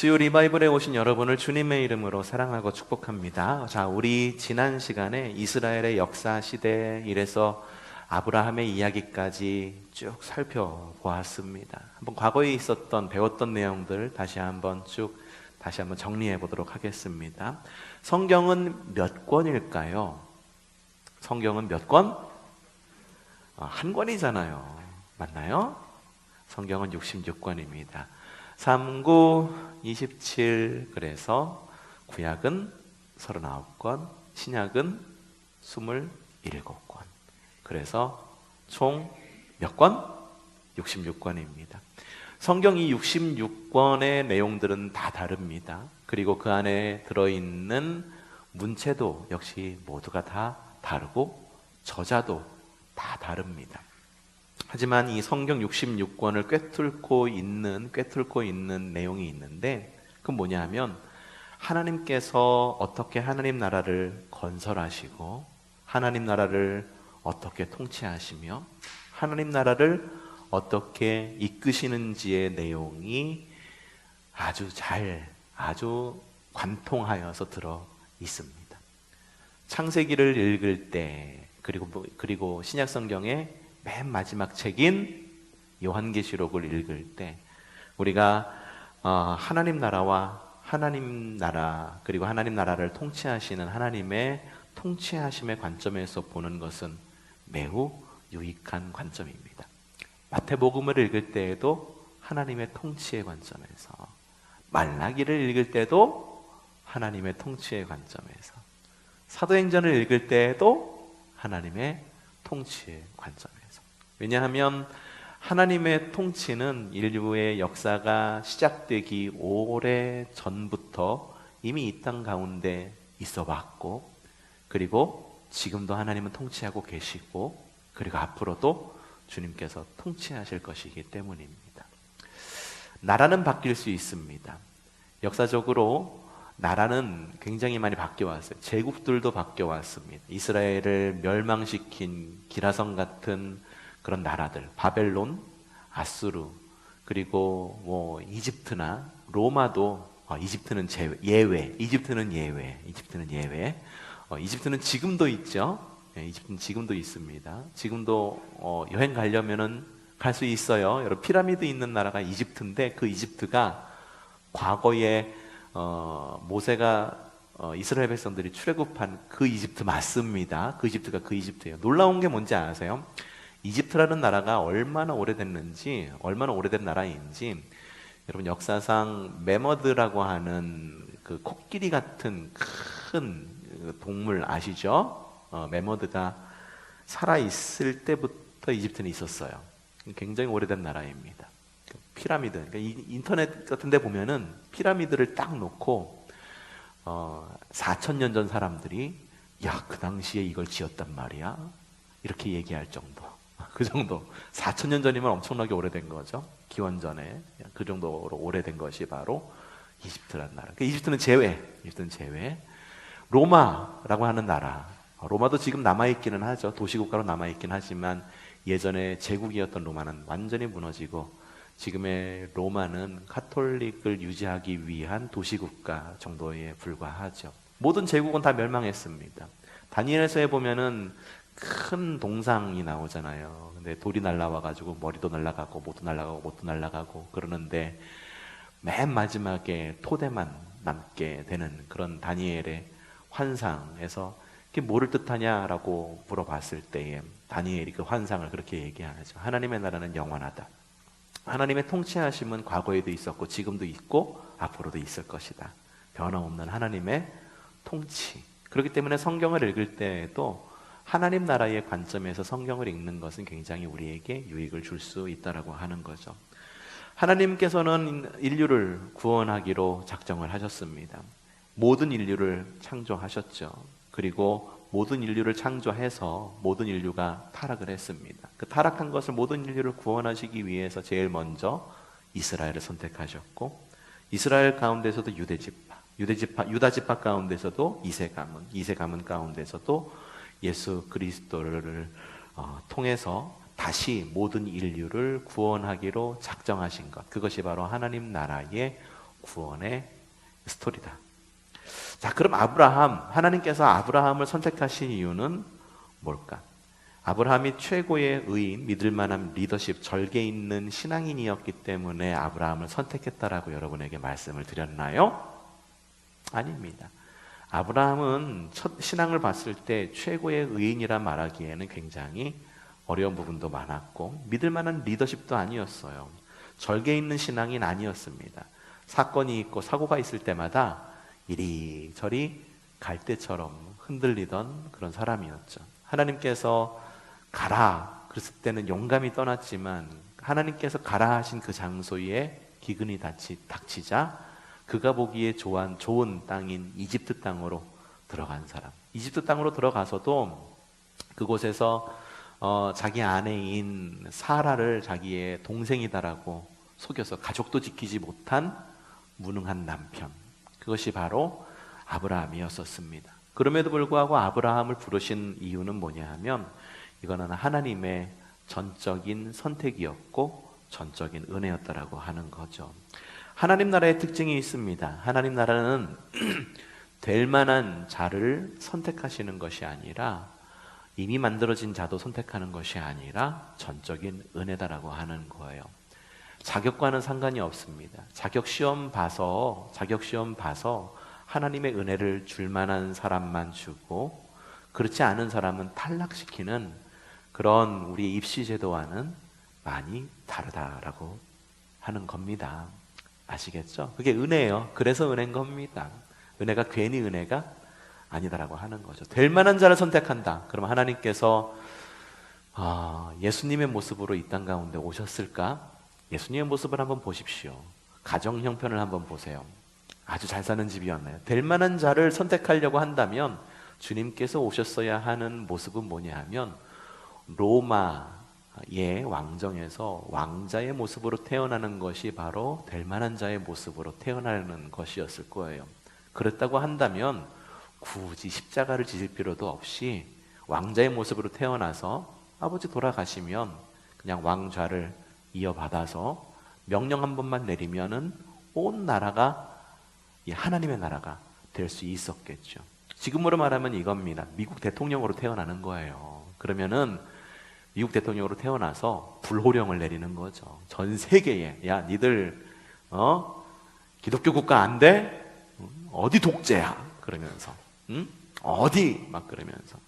주요 리바이벌에 오신 여러분을 주님의 이름으로 사랑하고 축복합니다. 자, 우리 지난 시간에 이스라엘의 역사 시대 이래서 아브라함의 이야기까지 쭉 살펴보았습니다. 한번 과거에 있었던 배웠던 내용들 다시 한번 정리해 보도록 하겠습니다. 성경은 몇 권일까요? 성경은 몇 권? 한 권이잖아요. 맞나요? 성경은 66권입니다. 39, 27, 그래서 구약은 39권, 신약은 27권. 그래서 총 몇 권? 66권입니다. 성경 이 66권의 내용들은 다 다릅니다. 그리고 그 안에 들어있는 문체도 역시 모두가 다 다르고 저자도 다 다릅니다. 하지만 이 성경 66권을 꿰뚫고 있는 내용이 있는데 그건 뭐냐 하면 하나님께서 어떻게 하나님 나라를 건설하시고 하나님 나라를 어떻게 통치하시며 하나님 나라를 어떻게 이끄시는지의 내용이 아주 관통하여서 들어 있습니다. 창세기를 읽을 때 그리고 신약 성경의 맨 마지막 책인 요한계시록을 읽을 때 우리가 하나님 나라와 그리고 하나님 나라를 통치하시는 하나님의 통치하심의 관점에서 보는 것은 매우 유익한 관점입니다. 마태복음을 읽을 때에도 하나님의 통치의 관점에서, 말라기를 읽을 때도 하나님의 통치의 관점에서, 사도행전을 읽을 때에도 하나님의 통치의 관점에서. 왜냐하면 하나님의 통치는 인류의 역사가 시작되기 오래 전부터 이미 이 땅 가운데 있어 왔고, 그리고 지금도 하나님은 통치하고 계시고, 그리고 앞으로도 주님께서 통치하실 것이기 때문입니다. 나라는 바뀔 수 있습니다. 역사적으로 나라는 굉장히 많이 바뀌어왔어요. 제국들도 바뀌어왔습니다. 이스라엘을 멸망시킨 기라성 같은 그런 나라들, 바벨론, 아수르, 그리고 이집트나 로마도 이집트는 예외. 이집트는 지금도 있죠. 이집트는 지금도 있습니다. 지금도 여행 가려면은 갈 수 있어요. 여러분, 피라미드 있는 나라가 이집트인데 그 이집트가 과거에 모세가 이스라엘 백성들이 출애굽한 그 이집트 맞습니다. 그 이집트가 그 이집트예요. 놀라운 게 뭔지 아세요? 이집트라는 나라가 얼마나 오래된 나라인지 여러분, 역사상 매머드라고 하는 그 코끼리 같은 큰 동물 아시죠? 매머드가 살아있을 때부터 이집트는 있었어요. 굉장히 오래된 나라입니다. 피라미드, 그러니까 인터넷 같은 데 보면은 피라미드를 딱 놓고 4,000년 전 사람들이 야, 그 당시에 이걸 지었단 말이야? 이렇게 얘기할 정도. 그 정도. 4,000년 전이면 엄청나게 오래된 거죠. 기원전에. 그 정도로 오래된 것이 바로 이집트라는 나라. 그러니까 이집트는 제외. 로마라고 하는 나라. 로마도 지금 남아있기는 하죠. 도시국가로 남아있긴 하지만 예전에 제국이었던 로마는 완전히 무너지고 지금의 로마는 카톨릭을 유지하기 위한 도시국가 정도에 불과하죠. 모든 제국은 다 멸망했습니다. 다니엘서에 보면은 큰 동상이 나오잖아요. 근데 돌이 날라와가지고 머리도 날아가고 못도 날아가고 그러는데 맨 마지막에 토대만 남게 되는 그런 다니엘의 환상에서 그게 뭐를 뜻하냐라고 물어봤을 때에 다니엘이 그 환상을 그렇게 얘기하죠. 하나님의 나라는 영원하다. 하나님의 통치하심은 과거에도 있었고 지금도 있고 앞으로도 있을 것이다. 변함없는 하나님의 통치. 그렇기 때문에 성경을 읽을 때에도 하나님 나라의 관점에서 성경을 읽는 것은 굉장히 우리에게 유익을 줄 수 있다라고 하는 거죠. 하나님께서는 인류를 구원하기로 작정을 하셨습니다. 모든 인류를 창조하셨죠. 그리고 모든 인류를 창조해서 모든 인류가 타락을 했습니다. 그 타락한 것을 모든 인류를 구원하시기 위해서 제일 먼저 이스라엘을 선택하셨고, 이스라엘 가운데서도 유다 지파 가운데서도 이세 가문 가운데서도 예수 그리스도를 통해서 다시 모든 인류를 구원하기로 작정하신 것, 그것이 바로 하나님 나라의 구원의 스토리다. 자, 그럼 하나님께서 아브라함을 선택하신 이유는 뭘까? 아브라함이 최고의 의인, 믿을 만한 리더십, 절개 있는 신앙인이었기 때문에 아브라함을 선택했다라고 여러분에게 말씀을 드렸나요? 아닙니다. 아브라함은 첫 신앙을 봤을 때 최고의 의인이라 말하기에는 굉장히 어려운 부분도 많았고 믿을 만한 리더십도 아니었어요. 절개 있는 신앙인 아니었습니다. 사건이 있고 사고가 있을 때마다 이리저리 갈대처럼 흔들리던 그런 사람이었죠. 하나님께서 가라 그랬을 때는 용감히 떠났지만 하나님께서 가라 하신 그 장소에 기근이 닥치자 그가 보기에 좋은 땅인 이집트 땅으로 들어간 사람. 이집트 땅으로 들어가서도 그곳에서 자기 아내인 사라를 자기의 동생이다라고 속여서 가족도 지키지 못한 무능한 남편. 그것이 바로 아브라함이었었습니다. 그럼에도 불구하고 아브라함을 부르신 이유는 뭐냐 하면 이거는 하나님의 전적인 선택이었고 전적인 은혜였다라고 하는 거죠. 하나님 나라의 특징이 있습니다. 하나님 나라는 될 만한 자를 선택하시는 것이 아니라 이미 만들어진 자도 선택하는 것이 아니라 전적인 은혜다라고 하는 거예요. 자격과는 상관이 없습니다. 자격 시험 봐서 하나님의 은혜를 줄 만한 사람만 주고 그렇지 않은 사람은 탈락시키는 그런 우리 입시 제도와는 많이 다르다라고 하는 겁니다. 아시겠죠? 그게 은혜예요. 그래서 은혜인 겁니다. 은혜가 괜히 은혜가 아니다라고 하는 거죠. 될 만한 자를 선택한다. 그럼 하나님께서 예수님의 모습으로 이 땅 가운데 오셨을까? 예수님의 모습을 한번 보십시오. 가정 형편을 한번 보세요. 아주 잘 사는 집이었나요? 될 만한 자를 선택하려고 한다면 주님께서 오셨어야 하는 모습은 뭐냐 하면 로마의 왕정에서 왕자의 모습으로 태어나는 것이 바로 될 만한 자의 모습으로 태어나는 것이었을 거예요. 그랬다고 한다면 굳이 십자가를 지실 필요도 없이 왕자의 모습으로 태어나서 아버지 돌아가시면 그냥 왕좌를 이어받아서 명령 한 번만 내리면은 온 나라가 하나님의 나라가 될 수 있었겠죠. 지금으로 말하면 이겁니다. 미국 대통령으로 태어나는 거예요. 그러면은 미국 대통령으로 태어나서 불호령을 내리는 거죠. 전 세계에 야 니들 기독교 국가 안 돼? 어디 독재야? 그러면서 어디 막 그러면서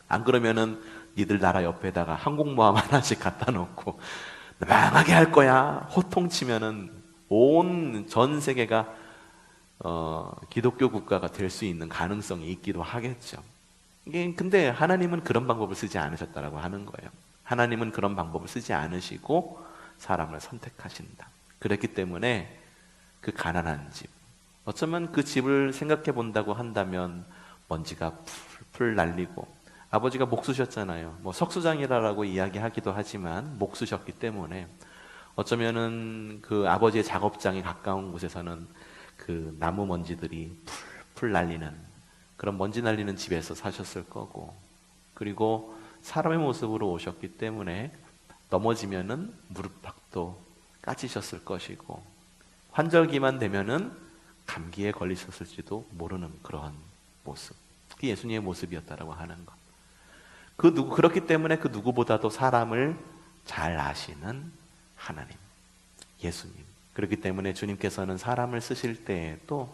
안 그러면은 니들 나라 옆에다가 항공모함 하나씩 갖다 놓고 망하게 할 거야. 호통치면은 온 전 세계가 기독교 국가가 될 수 있는 가능성이 있기도 하겠죠. 근데 하나님은 그런 방법을 쓰지 않으셨다라고 하는 거예요. 하나님은 그런 방법을 쓰지 않으시고 사람을 선택하신다. 그렇기 때문에 그 가난한 집, 어쩌면 그 집을 생각해 본다고 한다면 먼지가 풀풀 날리고 아버지가 목수셨잖아요. 뭐 석수장이라고 이야기하기도 하지만 목수셨기 때문에 어쩌면은 그 아버지의 작업장에 가까운 곳에서는 그 나무 먼지들이 풀풀 날리는 그런 먼지 날리는 집에서 사셨을 거고, 그리고 사람의 모습으로 오셨기 때문에 넘어지면은 무릎팍도 까지셨을 것이고, 환절기만 되면은 감기에 걸리셨을지도 모르는 그런 모습. 그게 예수님의 모습이었다라고 하는 것. 그렇기 때문에 그 누구보다도 사람을 잘 아시는 하나님, 예수님. 그렇기 때문에 주님께서는 사람을 쓰실 때에도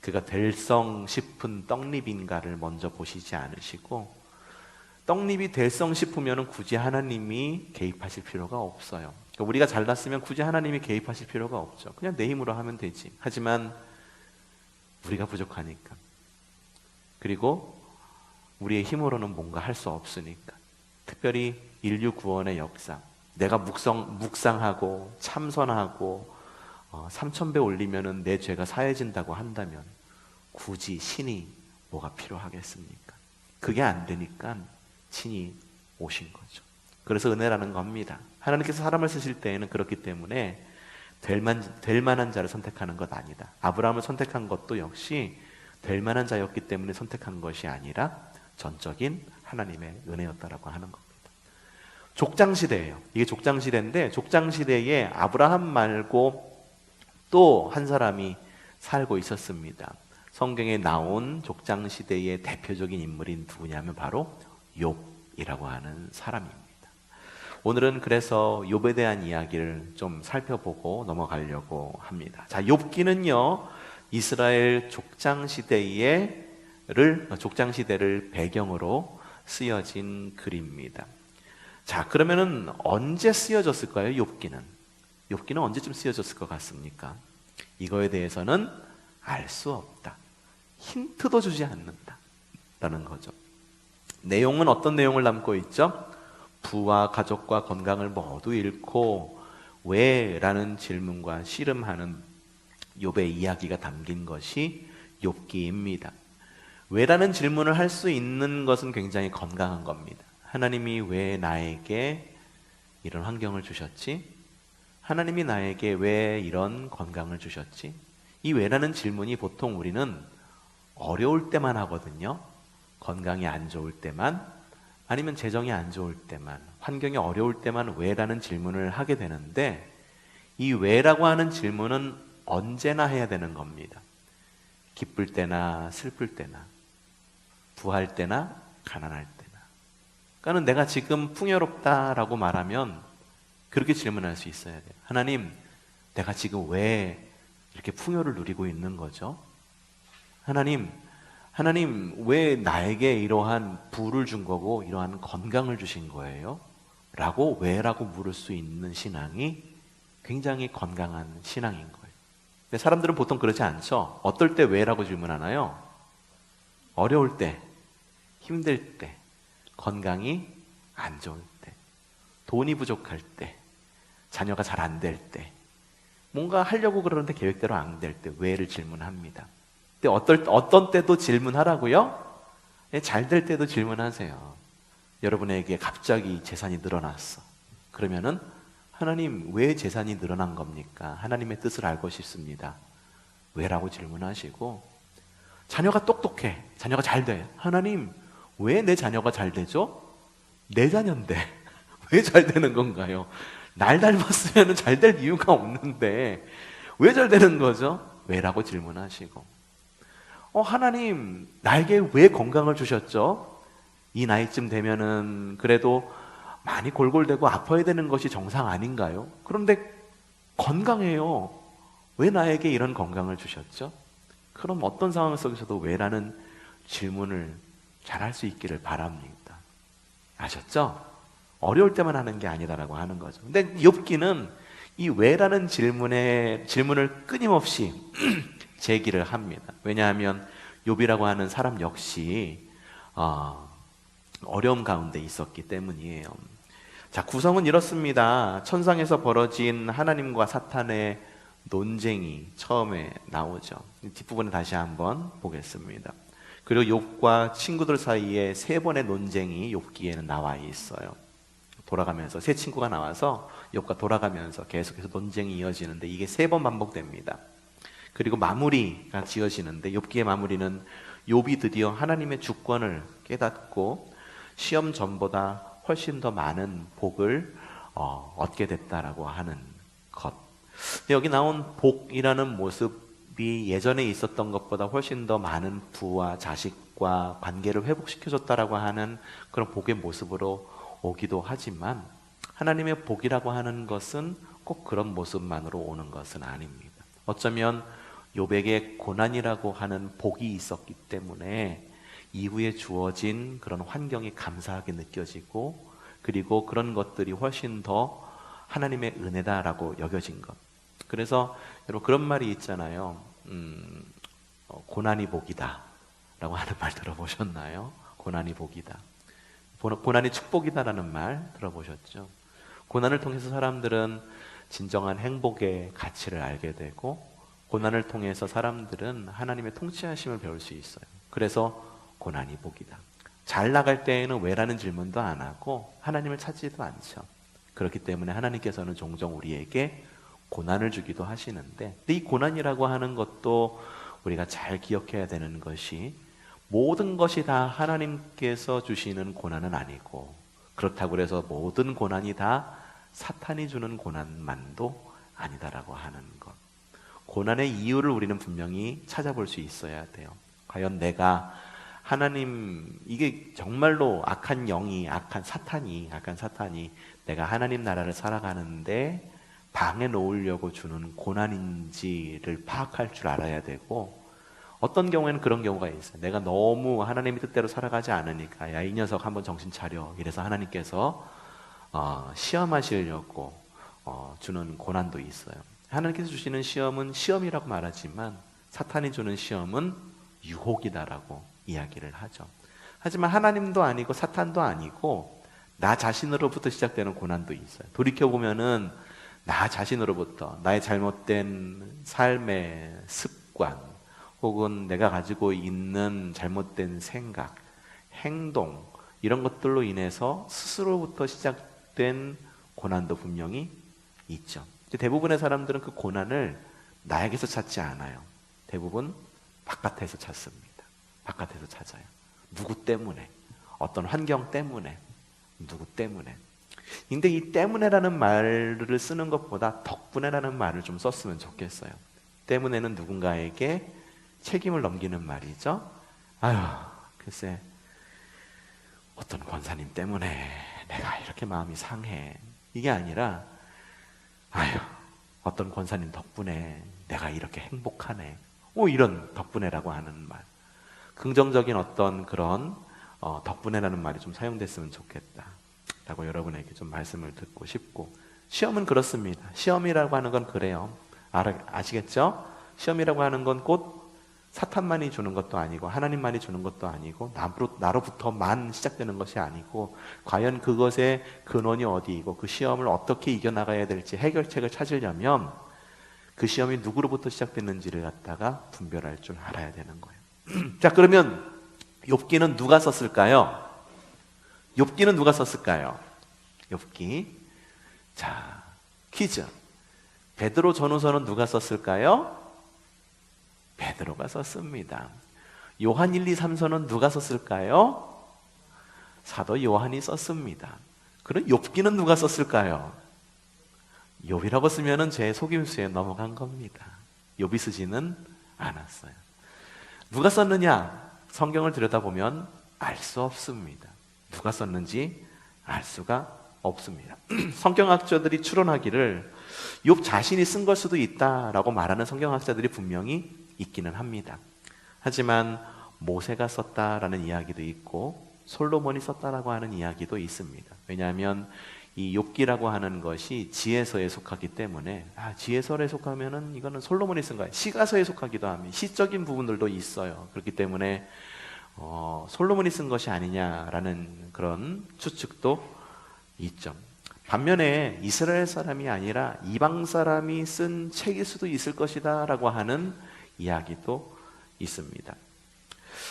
그가 될성 싶은 떡잎인가를 먼저 보시지 않으시고, 떡잎이 될성 싶으면 굳이 하나님이 개입하실 필요가 없어요. 그러니까 우리가 잘났으면 굳이 하나님이 개입하실 필요가 없죠. 그냥 내 힘으로 하면 되지. 하지만 우리가 부족하니까, 그리고 우리의 힘으로는 뭔가 할 수 없으니까, 특별히 인류 구원의 역사, 내가 묵상하고 참선하고 3000배 올리면은 내 죄가 사해진다고 한다면 굳이 신이 뭐가 필요하겠습니까? 그게 안 되니까 신이 오신 거죠. 그래서 은혜라는 겁니다. 하나님께서 사람을 쓰실 때에는 그렇기 때문에 될 만한 자를 선택하는 것 아니다. 아브라함을 선택한 것도 역시 될 만한 자였기 때문에 선택한 것이 아니라 전적인 하나님의 은혜였다라고 하는 겁니다. 족장시대예요. 이게 족장시대인데, 족장시대에 아브라함 말고 또 한 사람이 살고 있었습니다. 성경에 나온 족장시대의 대표적인 인물이 누구냐면 바로 욥이라고 하는 사람입니다. 오늘은 그래서 욥에 대한 이야기를 좀 살펴보고 넘어가려고 합니다. 자, 욥기는요, 이스라엘 족장시대를 배경으로 쓰여진 글입니다. 자, 그러면은 언제 쓰여졌을까요? 욥기는 언제쯤 쓰여졌을 것 같습니까? 이거에 대해서는 알 수 없다. 힌트도 주지 않는다라는 거죠. 내용은 어떤 내용을 담고 있죠? 부와 가족과 건강을 모두 잃고 왜? 라는 질문과 씨름하는 욥의 이야기가 담긴 것이 욥기입니다. 왜라는 질문을 할 수 있는 것은 굉장히 건강한 겁니다. 하나님이 왜 나에게 이런 환경을 주셨지? 하나님이 나에게 왜 이런 건강을 주셨지? 이 왜라는 질문이 보통 우리는 어려울 때만 하거든요. 건강이 안 좋을 때만, 아니면 재정이 안 좋을 때만, 환경이 어려울 때만 왜라는 질문을 하게 되는데, 이 왜라고 하는 질문은 언제나 해야 되는 겁니다. 기쁠 때나 슬플 때나, 부할 때나 가난할 때나. 그러니까 내가 지금 풍요롭다라고 말하면 그렇게 질문할 수 있어야 돼요. 하나님, 내가 지금 왜 이렇게 풍요를 누리고 있는 거죠? 하나님 왜 나에게 이러한 부를 준 거고 이러한 건강을 주신 거예요? 라고 왜라고 물을 수 있는 신앙이 굉장히 건강한 신앙인 거예요. 근데 사람들은 보통 그렇지 않죠. 어떨 때 왜라고 질문하나요? 어려울 때, 힘들 때, 건강이 안 좋을 때, 돈이 부족할 때, 자녀가 잘 안 될 때, 뭔가 하려고 그러는데 계획대로 안 될 때 왜를 질문합니다. 근데 어떤 때도 질문하라고요? 잘 될 때도 질문하세요. 여러분에게 갑자기 재산이 늘어났어. 그러면은 하나님 왜 재산이 늘어난 겁니까? 하나님의 뜻을 알고 싶습니다. 왜라고 질문하시고, 자녀가 똑똑해. 자녀가 잘 돼. 하나님 왜 내 자녀가 잘 되죠? 내 자녀인데 왜 잘 되는 건가요? 날 닮았으면 잘 될 이유가 없는데 왜 잘 되는 거죠? 왜라고 질문하시고, 하나님 나에게 왜 건강을 주셨죠? 이 나이쯤 되면은 그래도 많이 골골대고 아파야 되는 것이 정상 아닌가요? 그런데 건강해요. 왜 나에게 이런 건강을 주셨죠? 그럼 어떤 상황 속에서도 왜라는 질문을 잘 할 수 있기를 바랍니다. 아셨죠? 어려울 때만 하는 게 아니다라고 하는 거죠. 근데 욥기는 이 왜라는 질문을 끊임없이 제기를 합니다. 왜냐하면 욥이라고 하는 사람 역시 어려움 가운데 있었기 때문이에요. 자, 구성은 이렇습니다. 천상에서 벌어진 하나님과 사탄의 논쟁이 처음에 나오죠. 뒷부분을 다시 한번 보겠습니다. 그리고 욥과 친구들 사이에 3번의 논쟁이 욥기에는 나와 있어요. 돌아가면서 세 친구가 나와서 욥과 돌아가면서 계속해서 논쟁이 이어지는데 이게 3번 반복됩니다. 그리고 마무리가 지어지는데 욥기의 마무리는 욥이 드디어 하나님의 주권을 깨닫고 시험 전보다 훨씬 더 많은 복을 얻게 됐다라고 하는 것. 근데 여기 나온 복이라는 모습이 예전에 있었던 것보다 훨씬 더 많은 부와 자식과 관계를 회복시켜줬다라고 하는 그런 복의 모습으로 오기도 하지만, 하나님의 복이라고 하는 것은 꼭 그런 모습만으로 오는 것은 아닙니다. 어쩌면 욥에게 고난이라고 하는 복이 있었기 때문에 이후에 주어진 그런 환경이 감사하게 느껴지고, 그리고 그런 것들이 훨씬 더 하나님의 은혜다라고 여겨진 것. 그래서 여러분 그런 말이 있잖아요. 고난이 복이다 라고 하는 말 들어보셨나요? 고난이 복이다. 고난이 축복이다라는 말 들어보셨죠? 고난을 통해서 사람들은 진정한 행복의 가치를 알게 되고, 고난을 통해서 사람들은 하나님의 통치하심을 배울 수 있어요. 그래서 고난이 복이다. 잘 나갈 때에는 왜라는 질문도 안 하고 하나님을 찾지도 않죠. 그렇기 때문에 하나님께서는 종종 우리에게 고난을 주기도 하시는데, 근데 이 고난이라고 하는 것도 우리가 잘 기억해야 되는 것이, 모든 것이 다 하나님께서 주시는 고난은 아니고, 그렇다고 해서 모든 고난이 다 사탄이 주는 고난만도 아니다라고 하는 것. 고난의 이유를 우리는 분명히 찾아볼 수 있어야 돼요. 과연 내가 하나님, 이게 정말로 악한 영이, 악한 사탄이 내가 하나님 나라를 살아가는데 방해 놓으려고 주는 고난인지를 파악할 줄 알아야 되고, 어떤 경우에는 그런 경우가 있어요. 내가 너무 하나님의 뜻대로 살아가지 않으니까 야, 이 녀석 한번 정신 차려, 이래서 하나님께서 시험하시려고 주는 고난도 있어요. 하나님께서 주시는 시험은 시험이라고 말하지만 사탄이 주는 시험은 유혹이다라고 이야기를 하죠. 하지만 하나님도 아니고 사탄도 아니고 나 자신으로부터 시작되는 고난도 있어요. 돌이켜보면은 나 자신으로부터, 나의 잘못된 삶의 습관, 혹은 내가 가지고 있는 잘못된 생각, 행동, 이런 것들로 인해서 스스로부터 시작된 고난도 분명히 있죠. 대부분의 사람들은 그 고난을 나에게서 찾지 않아요. 대부분 바깥에서 찾습니다. 바깥에서 찾아요. 누구 때문에, 어떤 환경 때문에, 누구 때문에. 근데 이 때문에라는 말을 쓰는 것보다 덕분에라는 말을 좀 썼으면 좋겠어요. 때문에는 누군가에게 책임을 넘기는 말이죠. 아유, 글쎄, 어떤 권사님 때문에 내가 이렇게 마음이 상해. 이게 아니라, 아유, 어떤 권사님 덕분에 내가 이렇게 행복하네. 이런 덕분에라고 하는 말. 긍정적인 어떤 그런 덕분에라는 말이 좀 사용됐으면 좋겠다 라고 여러분에게 좀 말씀을 듣고 싶고, 시험은 그렇습니다. 시험이라고 하는 건 그래요. 아시겠죠? 시험이라고 하는 건 곧 사탄만이 주는 것도 아니고 하나님만이 주는 것도 아니고 나로부터만 시작되는 것이 아니고, 과연 그것의 근원이 어디이고 그 시험을 어떻게 이겨나가야 될지 해결책을 찾으려면 그 시험이 누구로부터 시작됐는지를 갖다가 분별할 줄 알아야 되는 거예요. 자, 그러면 욥기는 누가 썼을까요? 욥기는 누가 썼을까요? 욥기. 자, 퀴즈. 베드로 전후서는 누가 썼을까요? 베드로가 썼습니다. 요한 1, 2, 3서는 누가 썼을까요? 사도 요한이 썼습니다. 그럼 욥기는 누가 썼을까요? 욥이라고 쓰면은 제 속임수에 넘어간 겁니다. 욥이 쓰지는 않았어요. 누가 썼느냐? 성경을 들여다보면 알 수 없습니다. 누가 썼는지 알 수가 없습니다. 성경학자들이 추론하기를 욥 자신이 쓴 걸 수도 있다라고 말하는 성경학자들이 분명히 있기는 합니다. 하지만 모세가 썼다라는 이야기도 있고 솔로몬이 썼다라고 하는 이야기도 있습니다. 왜냐하면 이 욥기라고 하는 것이 지혜서에 속하기 때문에 지혜서에 속하면은 이거는 솔로몬이 쓴 거야. 시가서에 속하기도 합니다. 시적인 부분들도 있어요. 그렇기 때문에 솔로몬이 쓴 것이 아니냐라는 그런 추측도 있죠. 반면에 이스라엘 사람이 아니라 이방 사람이 쓴 책일 수도 있을 것이다 라고 하는 이야기도 있습니다.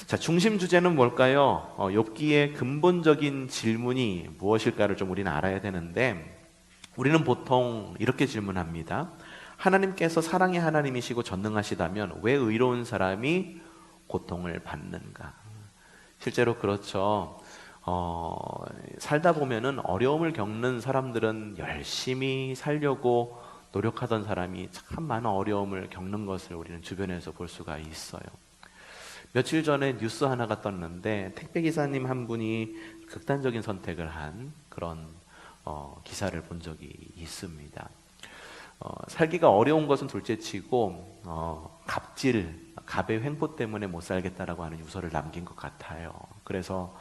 자, 중심 주제는 뭘까요? 욥기의 근본적인 질문이 무엇일까를 좀 우리는 알아야 되는데, 우리는 보통 이렇게 질문합니다. 하나님께서 사랑의 하나님이시고 전능하시다면 왜 의로운 사람이 고통을 받는가? 실제로 그렇죠. 살다 보면은 어려움을 겪는 사람들은 열심히 살려고 노력하던 사람이 참 많은 어려움을 겪는 것을 우리는 주변에서 볼 수가 있어요. 며칠 전에 뉴스 하나가 떴는데 택배기사님 한 분이 극단적인 선택을 한 그런 기사를 본 적이 있습니다. 살기가 어려운 것은 둘째치고 갑의 횡포 때문에 못 살겠다라고 하는 유서를 남긴 것 같아요. 그래서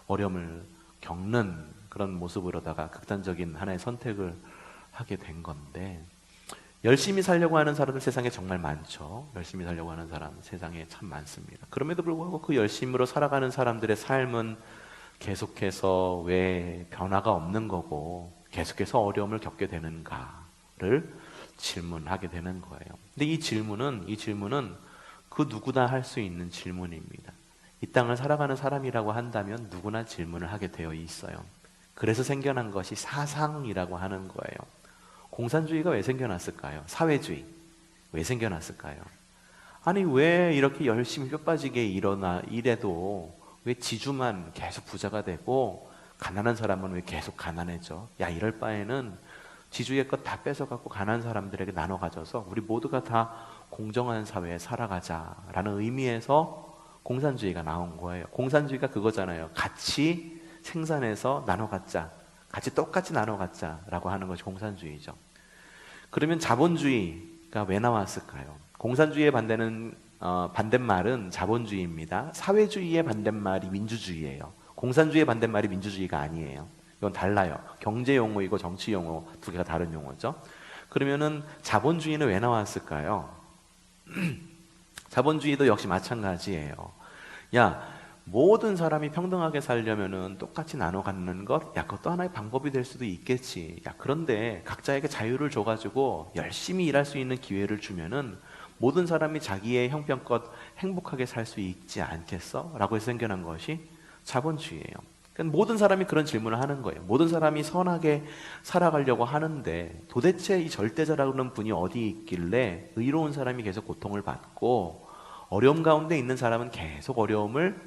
어려움을 겪는 그런 모습으로다가 극단적인 하나의 선택을 하게 된 건데, 열심히 살려고 하는 사람들 세상에 정말 많죠. 열심히 살려고 하는 사람 세상에 참 많습니다. 그럼에도 불구하고 그 열심으로 살아가는 사람들의 삶은 계속해서 왜 변화가 없는 거고 계속해서 어려움을 겪게 되는가를 질문하게 되는 거예요. 근데 이 질문은 그 누구나 할 수 있는 질문입니다. 이 땅을 살아가는 사람이라고 한다면 누구나 질문을 하게 되어 있어요. 그래서 생겨난 것이 사상이라고 하는 거예요. 공산주의가 왜 생겨났을까요? 사회주의 왜 생겨났을까요? 아니 왜 이렇게 열심히 뼈 빠지게 일해도 왜 지주만 계속 부자가 되고 가난한 사람은 왜 계속 가난해져? 야, 이럴 바에는 지주의 것 다 뺏어갖고 가난한 사람들에게 나눠 가져서 우리 모두가 다 공정한 사회에 살아가자라는 의미에서 공산주의가 나온 거예요. 공산주의가 그거잖아요. 같이 생산해서 나눠 갖자, 같이 똑같이 나눠 갖자라고 하는 것이 공산주의죠. 그러면 자본주의가 왜 나왔을까요? 공산주의의 반대말은 자본주의입니다. 사회주의의 반대말이 민주주의예요. 공산주의의 반대말이 민주주의가 아니에요. 이건 달라요. 경제 용어이고 정치 용어 두 개가 다른 용어죠. 그러면은 자본주의는 왜 나왔을까요? 자본주의도 역시 마찬가지예요. 야, 모든 사람이 평등하게 살려면은 똑같이 나눠 갖는 것, 야, 그것도 하나의 방법이 될 수도 있겠지. 야, 그런데 각자에게 자유를 줘가지고 열심히 일할 수 있는 기회를 주면은 모든 사람이 자기의 형편껏 행복하게 살 수 있지 않겠어? 라고 해서 생겨난 것이 자본주의예요. 그러니까 모든 사람이 그런 질문을 하는 거예요. 모든 사람이 선하게 살아가려고 하는데 도대체 이 절대자라는 분이 어디 있길래 의로운 사람이 계속 고통을 받고 어려움 가운데 있는 사람은 계속 어려움을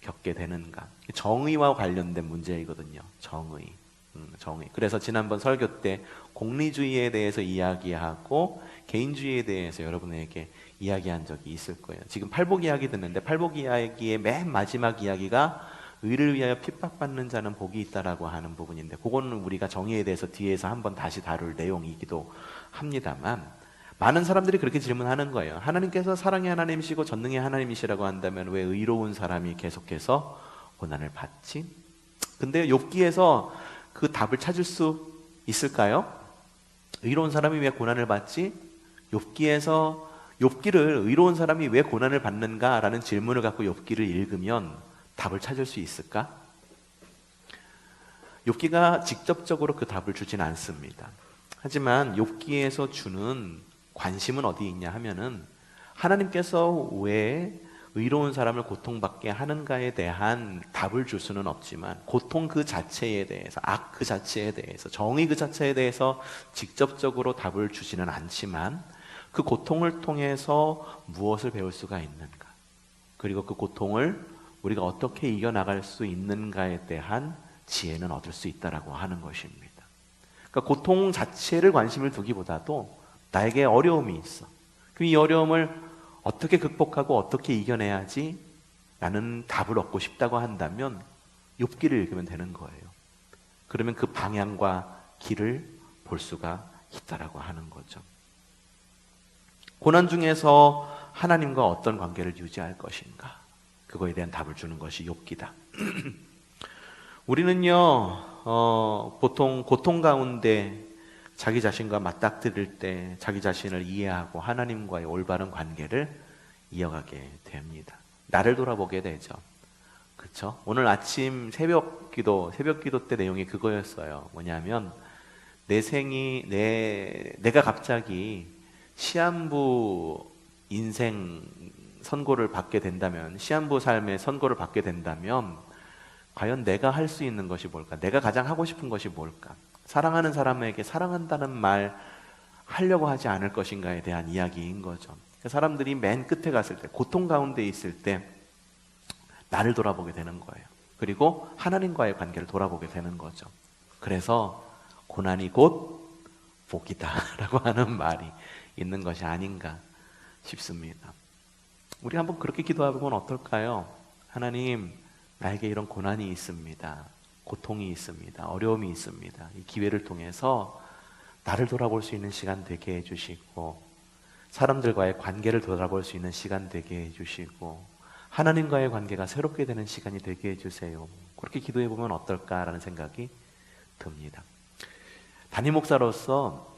겪게 되는가? 정의와 관련된 문제이거든요. 정의. 그래서 지난번 설교 때 공리주의에 대해서 이야기하고 개인주의에 대해서 여러분에게 이야기한 적이 있을 거예요. 지금 팔복 이야기 듣는데 팔복 이야기의 맨 마지막 이야기가 의를 위하여 핍박받는 자는 복이 있다라고 하는 부분인데 그거는 우리가 정의에 대해서 뒤에서 한번 다시 다룰 내용이기도 합니다만 많은 사람들이 그렇게 질문하는 거예요. 하나님께서 사랑의 하나님이시고 전능의 하나님이시라고 한다면 왜 의로운 사람이 계속해서 고난을 받지? 근데 욥기에서 그 답을 찾을 수 있을까요? 의로운 사람이 왜 고난을 받지? 욥기에서 욥기를 의로운 사람이 왜 고난을 받는가라는 질문을 갖고 욥기를 읽으면 답을 찾을 수 있을까? 욥기가 직접적으로 그 답을 주진 않습니다. 하지만 욥기에서 주는 관심은 어디 있냐 하면은 하나님께서 왜 의로운 사람을 고통받게 하는가에 대한 답을 줄 수는 없지만 고통 그 자체에 대해서, 악 그 자체에 대해서, 정의 그 자체에 대해서 직접적으로 답을 주지는 않지만 그 고통을 통해서 무엇을 배울 수가 있는가, 그리고 그 고통을 우리가 어떻게 이겨나갈 수 있는가에 대한 지혜는 얻을 수 있다라고 하는 것입니다. 그러니까 고통 자체를 관심을 두기보다도 나에게 어려움이 있어. 그럼 이 어려움을 어떻게 극복하고 어떻게 이겨내야지? 라는 답을 얻고 싶다고 한다면 욥기를 읽으면 되는 거예요. 그러면 그 방향과 길을 볼 수가 있다라고 하는 거죠. 고난 중에서 하나님과 어떤 관계를 유지할 것인가? 그거에 대한 답을 주는 것이 욥기다. 우리는요, 보통 고통 가운데 자기 자신과 맞닥뜨릴 때 자기 자신을 이해하고 하나님과의 올바른 관계를 이어가게 됩니다. 나를 돌아보게 되죠. 그렇죠? 오늘 아침 새벽 기도 때 내용이 그거였어요. 뭐냐면 내가 갑자기 시한부 인생 선고를 받게 된다면, 시한부 삶의 선고를 받게 된다면 과연 내가 할 수 있는 것이 뭘까? 내가 가장 하고 싶은 것이 뭘까? 사랑하는 사람에게 사랑한다는 말 하려고 하지 않을 것인가에 대한 이야기인 거죠. 사람들이 맨 끝에 갔을 때, 고통 가운데 있을 때 나를 돌아보게 되는 거예요. 그리고 하나님과의 관계를 돌아보게 되는 거죠. 그래서 고난이 곧 복이다 라고 하는 말이 있는 것이 아닌가 싶습니다. 우리 한번 그렇게 기도해보면 어떨까요? 하나님, 나에게 이런 고난이 있습니다. 고통이 있습니다. 어려움이 있습니다. 이 기회를 통해서 나를 돌아볼 수 있는 시간 되게 해주시고, 사람들과의 관계를 돌아볼 수 있는 시간 되게 해주시고, 하나님과의 관계가 새롭게 되는 시간이 되게 해주세요. 그렇게 기도해보면 어떨까라는 생각이 듭니다. 담임 목사로서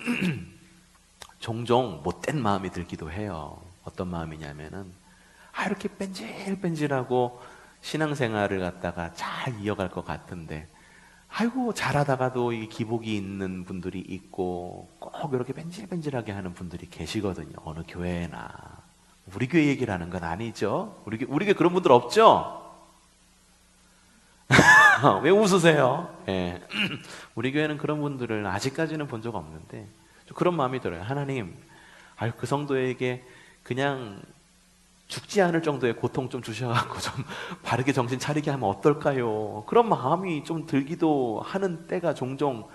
종종 못된 마음이 들기도 해요. 어떤 마음이냐면은 이렇게 뺀질뺀질하고 신앙생활을 갖다가 잘 이어갈 것 같은데, 아이고 잘하다가도 이 기복이 있는 분들이 있고 꼭 이렇게 뺀질뺀질하게 하는 분들이 계시거든요. 어느 교회나. 우리 교회 얘기를 하는 건 아니죠. 우리 교회 그런 분들 없죠? 왜 웃으세요? 예. 우리 교회는 그런 분들을 아직까지는 본 적 없는데 그런 마음이 들어요. 하나님, 그 성도에게 그냥 죽지 않을 정도의 고통 좀 주셔갖고 좀 바르게 정신 차리게 하면 어떨까요? 그런 마음이 좀 들기도 하는 때가 종종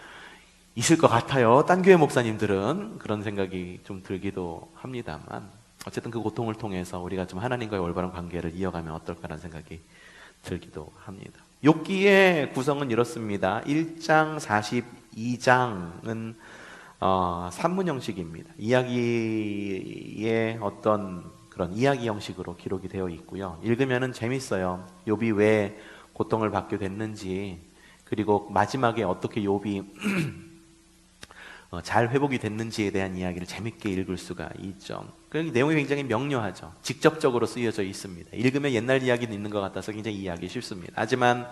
있을 것 같아요. 딴 교회 목사님들은 그런 생각이 좀 들기도 합니다만 어쨌든 그 고통을 통해서 우리가 좀 하나님과의 올바른 관계를 이어가면 어떨까라는 생각이 들기도 합니다. 욥기의 구성은 이렇습니다. 1장 42장은 산문 형식입니다. 이야기의 어떤 그런 이야기 형식으로 기록이 되어 있고요. 읽으면은 재밌어요. 욥이 왜 고통을 받게 됐는지, 그리고 마지막에 어떻게 욥이 잘 회복이 됐는지에 대한 이야기를 재밌게 읽을 수가 있죠. 그 내용이 굉장히 명료하죠. 직접적으로 쓰여져 있습니다. 읽으면 옛날 이야기는 있는 것 같아서 굉장히 이해하기 쉽습니다. 하지만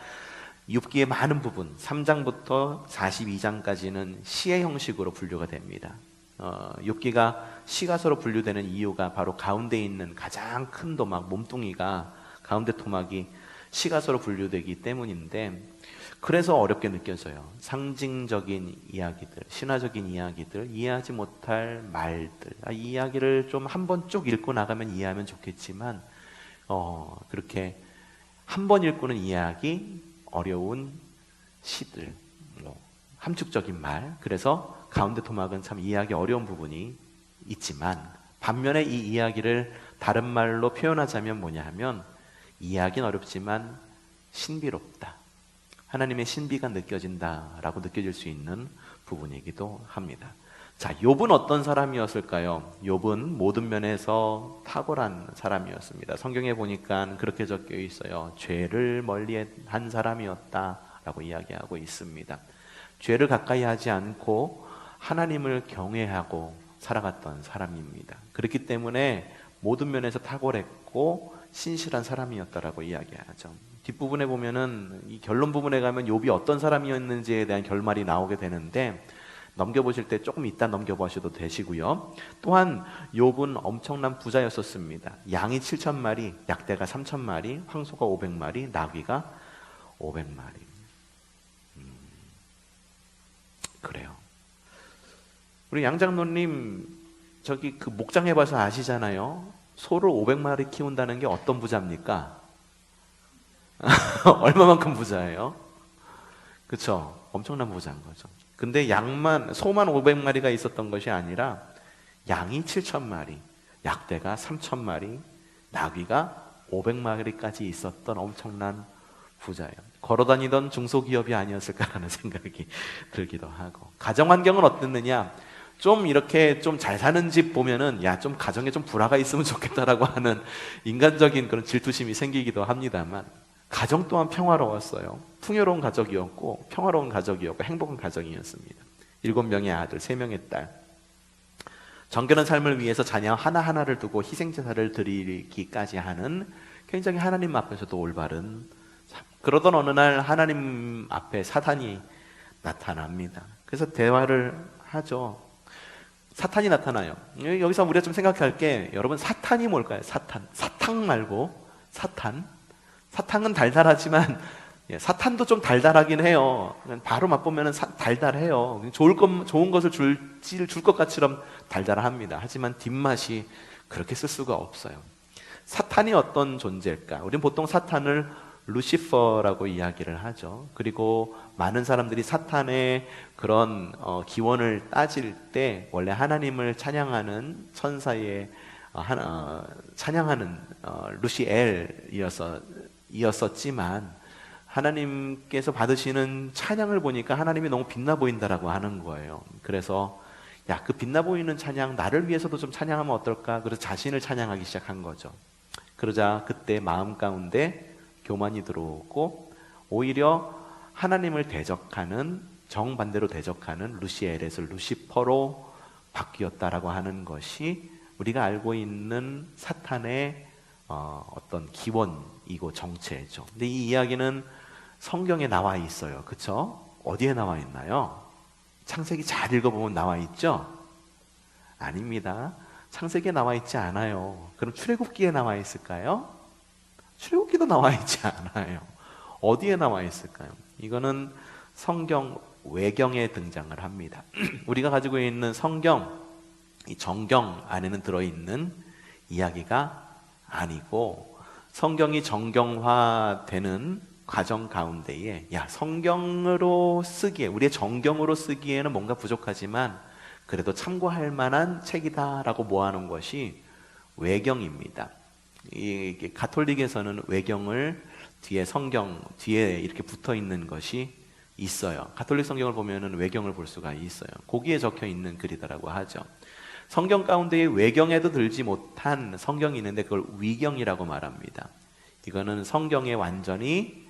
욥기의 많은 부분, 3장부터 42장까지는 시의 형식으로 분류가 됩니다. 욥기가 시가서로 분류되는 이유가 바로 가운데 있는 가장 큰 도막, 몸뚱이가, 가운데 토막이 시가서로 분류되기 때문인데, 그래서 어렵게 느껴져요. 상징적인 이야기들, 신화적인 이야기들, 이해하지 못할 말들, 이 이야기를 좀 한번 쭉 읽고 나가면 이해하면 좋겠지만 그렇게 한 번 읽고는 이해하기 어려운 시들, 함축적인 말, 그래서 가운데 토막은 참 이해하기 어려운 부분이 있지만, 반면에 이 이야기를 다른 말로 표현하자면 뭐냐 하면, 이해하기는 어렵지만 신비롭다, 하나님의 신비가 느껴진다라고 느껴질 수 있는 부분이기도 합니다. 자, 욥은 어떤 사람이었을까요? 욥은 모든 면에서 탁월한 사람이었습니다. 성경에 보니까 그렇게 적혀 있어요. 죄를 멀리한 사람이었다라고 이야기하고 있습니다. 죄를 가까이 하지 않고 하나님을 경외하고 살아갔던 사람입니다. 그렇기 때문에 모든 면에서 탁월했고 신실한 사람이었다라고 이야기하죠. 뒷부분에 보면은 이 결론 부분에 가면 욥이 어떤 사람이었는지에 대한 결말이 나오게 되는데, 넘겨보실 때 조금 이따 넘겨보셔도 되시고요. 또한 욥은 엄청난 부자였었습니다. 양이 7,000마리, 약대가 3,000마리, 황소가 500마리, 나귀가 500마리. 그래요. 우리 양장로님 저기 그 목장 해봐서 아시잖아요. 소를 500마리 키운다는 게 어떤 부자입니까? 얼마만큼 부자예요? 그쵸? 엄청난 부자인 거죠. 근데 소만 500마리가 있었던 것이 아니라 양이 7,000마리, 약대가 3,000마리, 나귀가 500마리까지 있었던 엄청난 부자예요. 걸어다니던 중소기업이 아니었을까라는 생각이 들기도 하고. 가정 환경은 어땠느냐? 좀 이렇게 좀 잘 사는 집 보면은 야, 좀 가정에 좀 불화가 있으면 좋겠다라고 하는 인간적인 그런 질투심이 생기기도 합니다만, 가정 또한 평화로웠어요. 풍요로운 가족이었고 평화로운 가족이었고 행복한 가정이었습니다. 7명의 아들, 3명의 딸. 정결한 삶을 위해서 자녀 하나하나를 두고 희생제사를 드리기까지 하는 굉장히 하나님 앞에서도 올바른 삶. 그러던 어느 날 하나님 앞에 사탄이 나타납니다. 그래서 대화를 하죠. 사탄이 나타나요. 여기서 우리가 좀 생각할 게, 여러분, 사탄이 뭘까요? 사탕 말고 사탄. 사탕은 달달하지만 사탄도 좀 달달하긴 해요. 바로 맛보면 달달해요. 좋은 것을 줄 것 같이럼 달달합니다. 하지만 뒷맛이 그렇게 쓸 수가 없어요. 사탄이 어떤 존재일까? 우리는 보통 사탄을 루시퍼라고 이야기를 하죠. 그리고 많은 사람들이 사탄의 그런 기원을 따질 때 원래 하나님을 찬양하는 천사의 찬양하는 루시엘이었었지만, 하나님께서 받으시는 찬양을 보니까 하나님이 너무 빛나 보인다라고 하는 거예요. 그래서 야, 그 빛나 보이는 찬양 나를 위해서도 좀 찬양하면 어떨까? 그래서 자신을 찬양하기 시작한 거죠. 그러자 그때 마음 가운데 교만이 들어오고, 오히려 하나님을 대적하는, 정반대로 대적하는 루시엘에서 루시퍼로 바뀌었다라고 하는 것이 우리가 알고 있는 사탄의 어떤 기원이고 정체죠. 근데 이 이야기는 성경에 나와 있어요. 그쵸? 어디에 나와 있나요? 창세기 잘 읽어보면 나와 있죠? 아닙니다. 창세기에 나와 있지 않아요. 그럼 출애굽기에 나와 있을까요? 출애굽기도 나와 있지 않아요. 어디에 나와 있을까요? 이거는 성경 외경에 등장을 합니다. 우리가 가지고 있는 성경, 이 정경 안에는 들어있는 이야기가 아니고, 성경이 정경화되는 과정 가운데에 성경으로 쓰기에, 우리의 정경으로 쓰기에는 뭔가 부족하지만 그래도 참고할 만한 책이다라고 모아놓은 것이 외경입니다. 이 가톨릭에서는 외경을 뒤에 성경 뒤에 이렇게 붙어 있는 것이 있어요. 가톨릭 성경을 보면은 외경을 볼 수가 있어요. 거기에 적혀 있는 글이다라고 하죠. 성경 가운데에 외경에도 들지 못한 성경이 있는데 그걸 위경이라고 말합니다. 이거는 성경에 완전히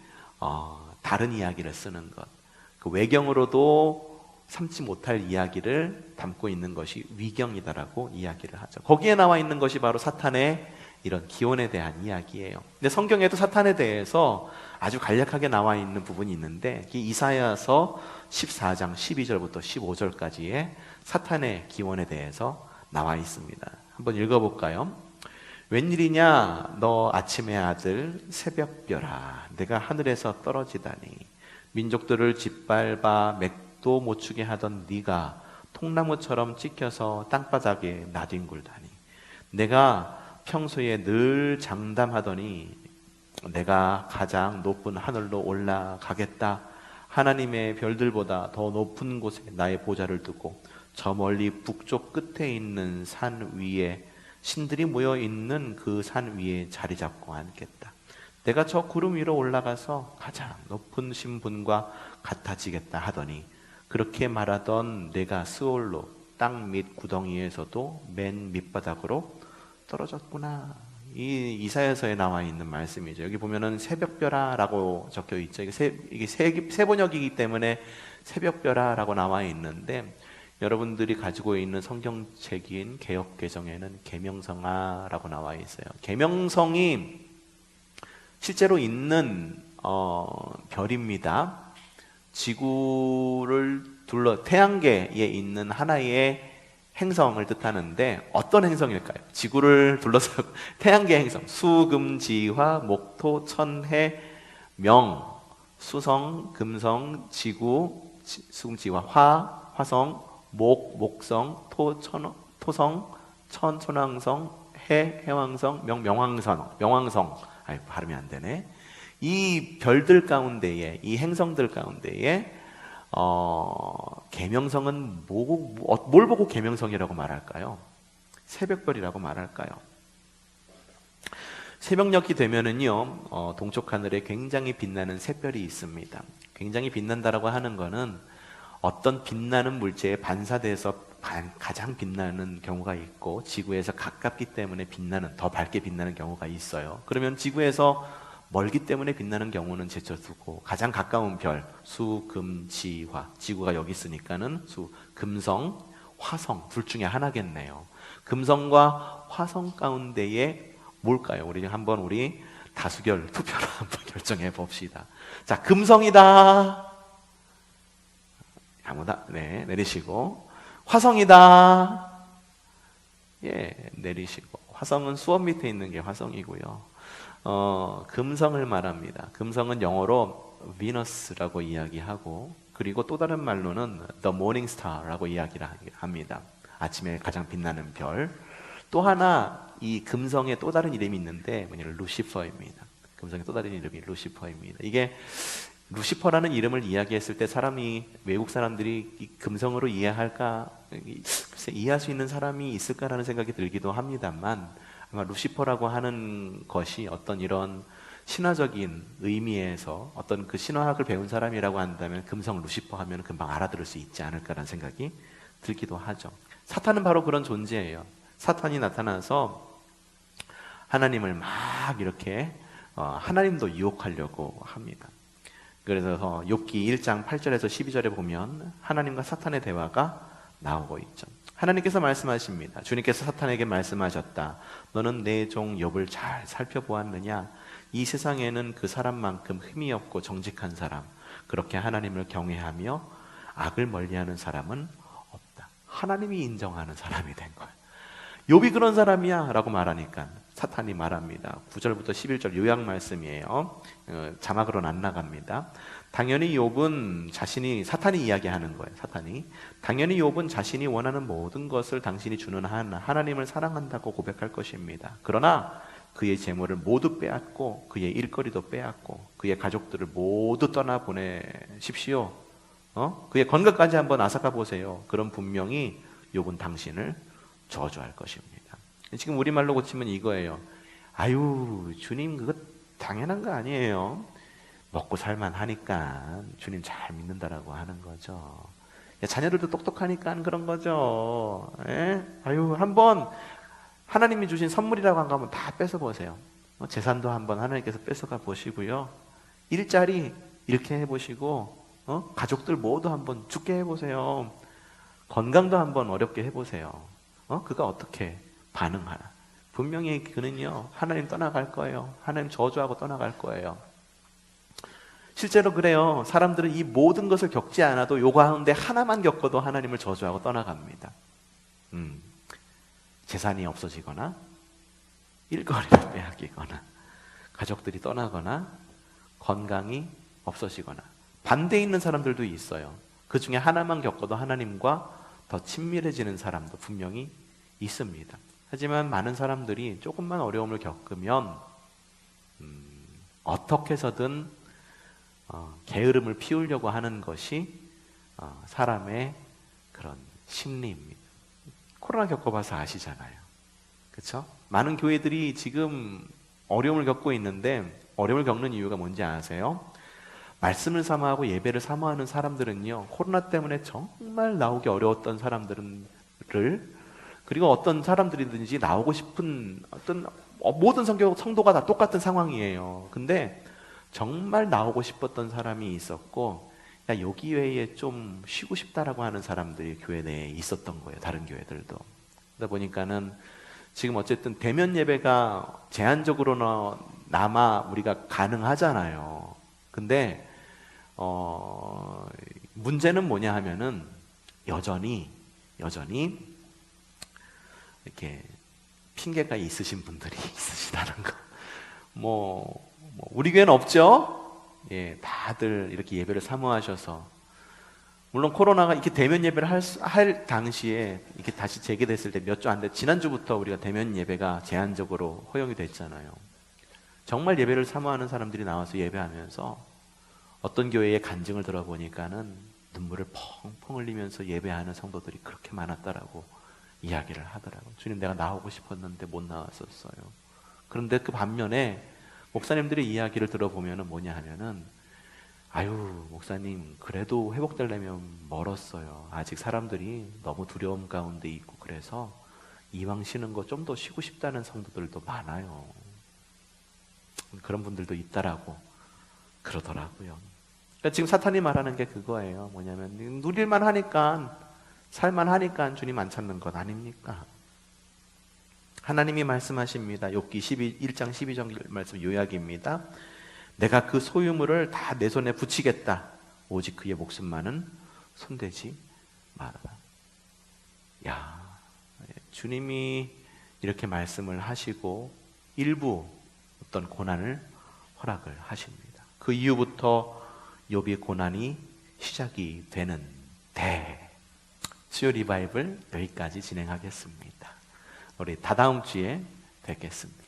다른 이야기를 쓰는 것. 그 외경으로도 삼지 못할 이야기를 담고 있는 것이 위경이다라고 이야기를 하죠. 거기에 나와 있는 것이 바로 사탄의 이런 기원에 대한 이야기예요. 근데 성경에도 사탄에 대해서 아주 간략하게 나와 있는 부분이 있는데 이사야서 14장 12절부터 15절까지의 사탄의 기원에 대해서 나와 있습니다. 한번 읽어볼까요? 웬일이냐 너 아침의 아들 새벽별아 내가 하늘에서 떨어지다니 민족들을 짓밟아 맥도 못 추게 하던 네가 통나무처럼 찍혀서 땅바닥에 나뒹굴다니 내가 평소에 늘 장담하더니 내가 가장 높은 하늘로 올라가겠다. 하나님의 별들보다 더 높은 곳에 나의 보좌를 두고 저 멀리 북쪽 끝에 있는 산 위에 신들이 모여 있는 그 산 위에 자리 잡고 앉겠다. 내가 저 구름 위로 올라가서 가장 높은 신분과 같아지겠다 하더니 그렇게 말하던 내가 스올로 땅 밑 구덩이에서도 맨 밑바닥으로 떨어졌구나. 이 이사야서에 나와 있는 말씀이죠. 여기 보면은 새벽별아라고 적혀 있죠. 이게 세번역이기 때문에 새벽별아라고 나와 있는데 여러분들이 가지고 있는 성경책인 개역개정에는 계명성아라고 나와 있어요. 계명성이 실제로 있는 별입니다. 지구를 둘러 태양계에 있는 하나의 행성을 뜻하는데 어떤 행성일까요? 지구를 둘러싸고 태양계 행성 수금지화 목토 천해 명 수성 금성 지구 수금지화 화성 목성 토성 천천왕성 해왕성 명왕성 발음이 안 되네. 이 별들 가운데에 이 행성들 가운데에 계명성은 뭘 보고 계명성이라고 말할까요? 새벽별이라고 말할까요? 새벽녘이 되면은요, 동쪽 하늘에 굉장히 빛나는 새별이 있습니다. 굉장히 빛난다라고 하는 거는 어떤 빛나는 물체에 반사돼서 가장 빛나는 경우가 있고 지구에서 가깝기 때문에 더 밝게 빛나는 경우가 있어요. 그러면 지구에서 멀기 때문에 빛나는 경우는 제쳐두고 가장 가까운 별 수, 금, 지, 화 지구가 여기 있으니까는 수, 금성, 화성 둘 중에 하나겠네요. 금성과 화성 가운데에 뭘까요? 우리 다수결 투표로 한번 결정해 봅시다. 자, 금성이다. 아무나 내리시고 화성이다. 내리시고 화성은 수원 밑에 있는 게 화성이고요. 금성을 말합니다. 금성은 영어로 비너스라고 이야기하고 그리고 또 다른 말로는 The Morning Star라고 이야기를 합니다. 아침에 가장 빛나는 별. 또 하나 이 금성의 또 다른 이름이 있는데 루시퍼입니다. 금성의 또 다른 이름이 루시퍼입니다. 이게 루시퍼라는 이름을 이야기했을 때 외국 사람들이 이 금성으로 이해할까? 글쎄 이해할 수 있는 사람이 있을까라는 생각이 들기도 합니다만 아마 루시퍼라고 하는 것이 어떤 이런 신화적인 의미에서 어떤 그 신화학을 배운 사람이라고 한다면 금성 루시퍼 하면 금방 알아들을 수 있지 않을까라는 생각이 들기도 하죠. 사탄은 바로 그런 존재예요. 사탄이 나타나서 하나님을 막 이렇게 하나님도 유혹하려고 합니다. 그래서 욥기 1장 8절에서 12절에 보면 하나님과 사탄의 대화가 나오고 있죠. 하나님께서 말씀하십니다. 주님께서 사탄에게 말씀하셨다. 너는 내 종 욥을 잘 살펴보았느냐? 이 세상에는 그 사람만큼 힘이 없고 정직한 사람, 그렇게 하나님을 경외하며 악을 멀리하는 사람은 없다. 하나님이 인정하는 사람이 된 거예요. 욥이 그런 사람이야 라고 말하니까 사탄이 말합니다. 9절부터 11절 요약 말씀이에요. 자막으로는 안 나갑니다. 당연히 욥은 사탄이 이야기하는 거예요. 당연히 욥은 자신이 원하는 모든 것을 당신이 주는 하나님을 사랑한다고 고백할 것입니다. 그러나 그의 재물을 모두 빼앗고 그의 일거리도 빼앗고 그의 가족들을 모두 떠나보내십시오. 그의 건강까지 한번 앗아가 보세요. 그럼 분명히 욥은 당신을 저주할 것입니다. 지금 우리말로 고치면 이거예요. 아유, 주님 그거 당연한 거 아니에요. 먹고 살만 하니까 주님 잘 믿는다라고 하는 거죠. 자녀들도 똑똑하니까 그런 거죠. 예? 아유, 한번 하나님이 주신 선물이라고 한 거 한번 다 뺏어보세요. 재산도 한번 하나님께서 뺏어가 보시고요. 일자리 잃게 해보시고, 가족들 모두 한번 죽게 해보세요. 건강도 한번 어렵게 해보세요. 그가 어떻게 반응하나? 분명히 그는요, 하나님 떠나갈 거예요. 하나님 저주하고 떠나갈 거예요. 실제로 그래요. 사람들은 이 모든 것을 겪지 않아도 요 가운데 하나만 겪어도 하나님을 저주하고 떠나갑니다. 재산이 없어지거나 일거리를 빼앗기거나 가족들이 떠나거나 건강이 없어지거나 반대에 있는 사람들도 있어요. 그 중에 하나만 겪어도 하나님과 더 친밀해지는 사람도 분명히 있습니다. 하지만 많은 사람들이 조금만 어려움을 겪으면 어떻게 해서든 게으름을 피우려고 하는 것이 사람의 그런 심리입니다. 코로나 겪어봐서 아시잖아요. 그렇죠? 많은 교회들이 지금 어려움을 겪고 있는데 어려움을 겪는 이유가 뭔지 아세요? 말씀을 사모하고 예배를 사모하는 사람들은요, 코로나 때문에 정말 나오기 어려웠던 사람들을, 그리고 어떤 사람들이든지 나오고 싶은 모든 성도가 다 똑같은 상황이에요. 근데 정말 나오고 싶었던 사람이 있었고, 야, 여기 외에 좀 쉬고 싶다라고 하는 사람들이 교회 내에 있었던 거예요. 다른 교회들도. 그러다 보니까는 지금 어쨌든 대면 예배가 제한적으로나마 우리가 가능하잖아요. 근데 문제는 뭐냐 하면은 여전히 이렇게 핑계가 있으신 분들이 있으시다는 거. 우리 교회는 없죠? 예, 다들 이렇게 예배를 사모하셔서, 물론 코로나가 이렇게 대면 예배를 할 당시에 이렇게 다시 재개됐을 때 몇 주 안 돼, 지난주부터 우리가 대면 예배가 제한적으로 허용이 됐잖아요. 정말 예배를 사모하는 사람들이 나와서 예배하면서 어떤 교회의 간증을 들어보니까는 눈물을 펑펑 흘리면서 예배하는 성도들이 그렇게 많았다라고 이야기를 하더라고요. 주님, 내가 나오고 싶었는데 못 나왔었어요. 그런데 그 반면에 목사님들의 이야기를 들어보면 뭐냐 하면은, 아유, 목사님, 그래도 회복되려면 멀었어요. 아직 사람들이 너무 두려움 가운데 있고, 그래서 이왕 쉬는 거 좀 더 쉬고 싶다는 성도들도 많아요. 그런 분들도 있다라고 그러더라고요. 그러니까 지금 사탄이 말하는 게 그거예요. 뭐냐면, 누릴만 하니까, 살만 하니까 주님 안 찾는 것 아닙니까? 하나님이 말씀하십니다. 욥기 1장 12절 말씀 요약입니다. 내가 그 소유물을 다 내 손에 붙이겠다. 오직 그의 목숨만은 손대지 말아라. 야, 주님이 이렇게 말씀을 하시고 일부 어떤 고난을 허락을 하십니다. 그 이후부터 욥의 고난이 시작이 되는데, 수요 리바이블 여기까지 진행하겠습니다. 우리 다다음 주에 뵙겠습니다.